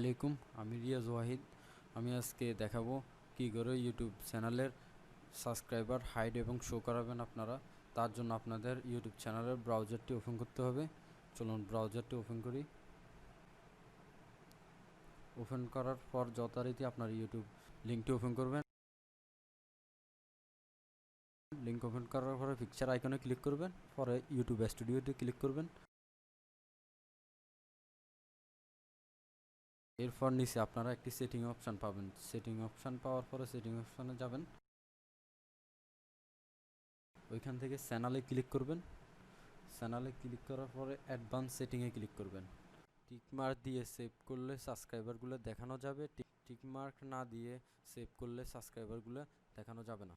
আলাইকুম, আমি রিয়াজ ওয়াহিদ। আমি আজকে দেখাবো কি করে ইউটিউব চ্যানেলের সাবস্ক্রাইবার হাইড এবং শো করাবেন আপনারা। তার জন্য আপনাদের ইউটিউব চ্যানেলের ব্রাউজারটি ওপেন করতে হবে। চলুন ব্রাউজারটি ওপেন করি। ওপেন করার পর যথারীতি আপনার ইউটিউব লিঙ্কটি ওপেন করবেন। লিঙ্ক ওপেন করার পরে পিকচার আইকনে ক্লিক করবেন, পরে ইউটিউব স্টুডিওতে ক্লিক করবেন। এরপর নিচে আপনারা একটি সেটিং অপশান পাবেন। সেটিং অপশান পাওয়ার পরে সেটিং অপশানে যাবেন, ওইখান থেকে চ্যানেলে ক্লিক করবেন। চ্যানেলে ক্লিক করার পরে অ্যাডভান্স সেটিংয়ে ক্লিক করবেন। টিকমার্ক দিয়ে সেভ করলে সাবস্ক্রাইবারগুলো দেখানো যাবে, টিকমার্ক না দিয়ে সেভ করলে সাবস্ক্রাইবারগুলো দেখানো যাবে না।